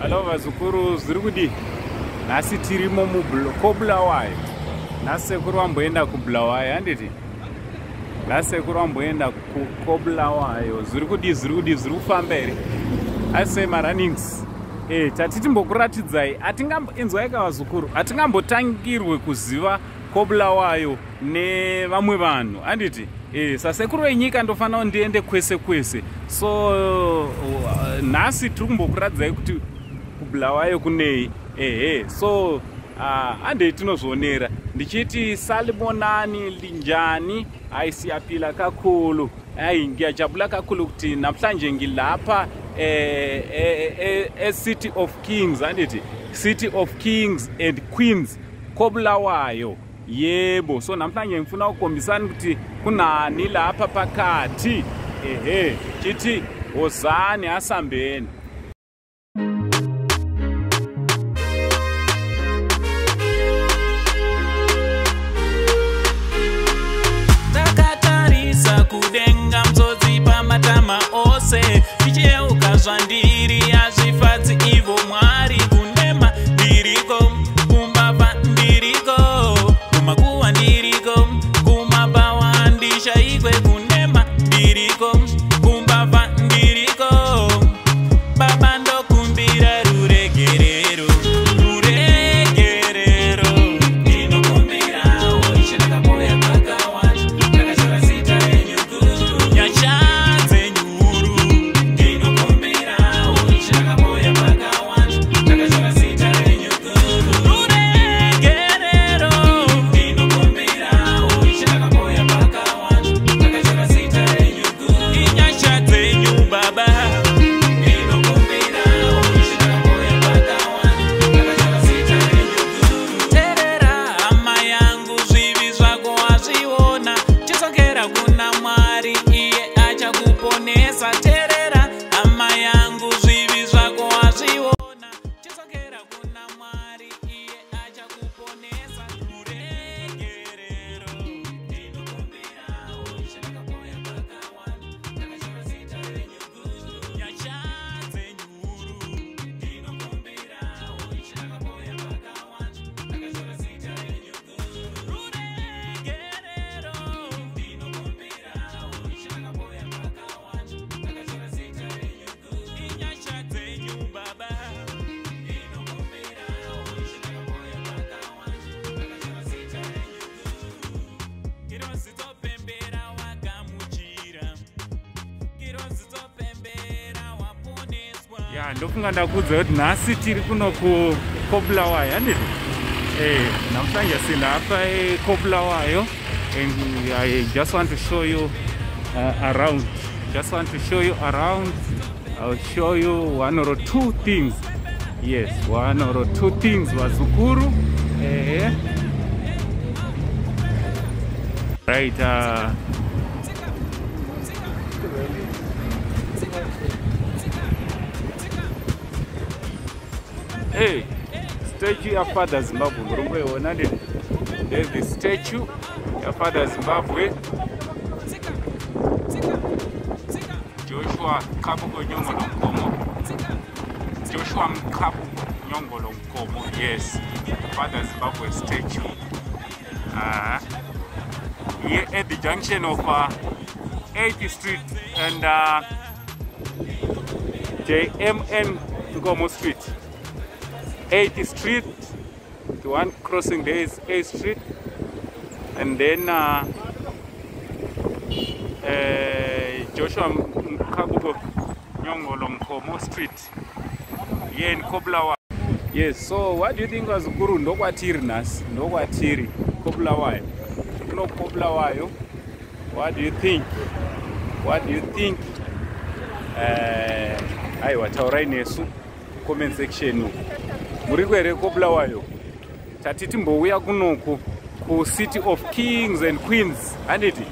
Halo vazukuru, zviri kudi? Nhasi tirimo muBulawayo. Nhasi sekuru amboenda kuBulawayo, handiti? Nhasi sekuru amboenda kuBulawayo. Zviri kudi, zviri kufamba here? I say my runnings. Tatiti mbokuratidzai, inzwaika vazukuru, hatingambotangirwe kuziva kuBulawayo nevamwe vanhu, handiti? Sasekuru venyika ndofanira ndiende kwese kwese. So nhasi tiri kumbokuratidzai kuti kuBulawayo kunei. So handei tinozvionera. Ndichiti salimonani linjani, siyapila kakhulu. Ngiyajabula kakhulu kuti namhlanje ngilapha City of Kings, handiti? City of Kings and Queens kuBulawayo. Yebo, so namhlanje ngifuna ukukhombisana ukuthi kunani lapha phakathi. Chithi wozani asambeni. Takatarisa kudenga mzodzi pamatama ose, ticheuka zvandiri azvifadzi ivo Mwari. Kunema ndiriko, kumbava ndiriko, kumakuwa ndiriko, kumabawa ndishaikwe. Kunema ndiriko, kumbava ndiriko, baba ndokumbira ruregerero, ruregerero. Ndinokumbira woishandakapoya pakawanda, ndakashora zita renyukuru, nyasha dzenyuru. Ndinokumbira woishandakapoya pakawanda, ndakashora zita renyukuru, ruregerero. Ndinokumbira woishandakapoya pakawanda, ndakashora zita renyukuru, inyasha dzenyu baba. Ndinokumbira woishandakapoya pakawanda, ndakashora zita renyukuru. Teerera hama yangu, zvivi zvako wazviona, chidzokera kuna Mwari, iye achakuponesa. Teerera hama yangu, zvivi zvako wazviona, chidzokera kuna Mwari, iye achakuponesa. Ruregerero. Ndinokumbira woishandakapoya pakawanda, ndakashora zita renyukuru, nyasha dzenyuru. Ndinokumbira woishandakapoya pakawanda, ndakashora zita renyukuru, ruregerero. Ndinokumbira woishandakapoya pakawanda, ndakashora zita renyukuru, inyasha dzenyu baba. Ndinokumbira woishandakapoya pakawanda, ndakashora zita renyukuru. Kirozi topembera wagamuchira, kirozi topembera waponeswa. Ya, ndofunga ndakuudza kuti nhasi tiri kuno kuBulawayo, handiti? Namhlanje silapha kuBulawayo, and I just want to show you around. Just want to show you around. I'll show you one or two things. Yes, one or two things, vazukuru. Right. Hey, statue ya Father Zimbabwe. Murumboiona ndini? There's the statue ya Father Zimbabwe. Joshua Kabugo Nyongolo Mkomo. Joshua Kabugo Nyongolo Mkomo. Yes, Father Zimbabwe statue. Here at the junction of 8th Street and JMN Ngomo Street. 8th Street, the one crossing there is 8th Street, and then Joshua Kabugo Nyongolo Mkomo Street here in kuBulawayo. Yes, so what do you think was Guru? Ndokwatiri nas, ndokwatiri kuBulawayo. No kuBulawayo. What do you think? What do you think? Aiwa taurai nesu comment section. Muri kwere kuBulawayo. Tatiti mbouya kunoku ku City of Kings and Queens, handiti?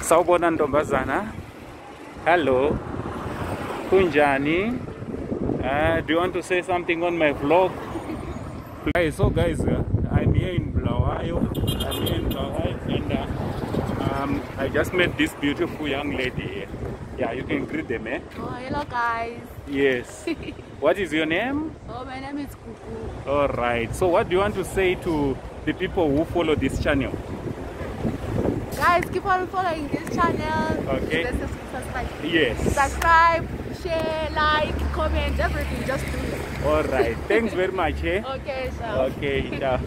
Sawubona ntombazana. Hello. Kunjani? Do you want to say something on my vlog? So guys, I'm here in Bulawayo. And I just met this beautiful young lady here. Yeah, you can greet them, eh? Oh, hello guys. Yes. What is your name? Oh, my name is Kuku. All right. So what do you want to say to the people who follow this channel? Guys, keep on following this channel. Okay. Subscribe. Yes. Subscribe, share, like, comment, everything. Just do it. All right. Thanks very much, eh? Okay, so. Okay, ciao.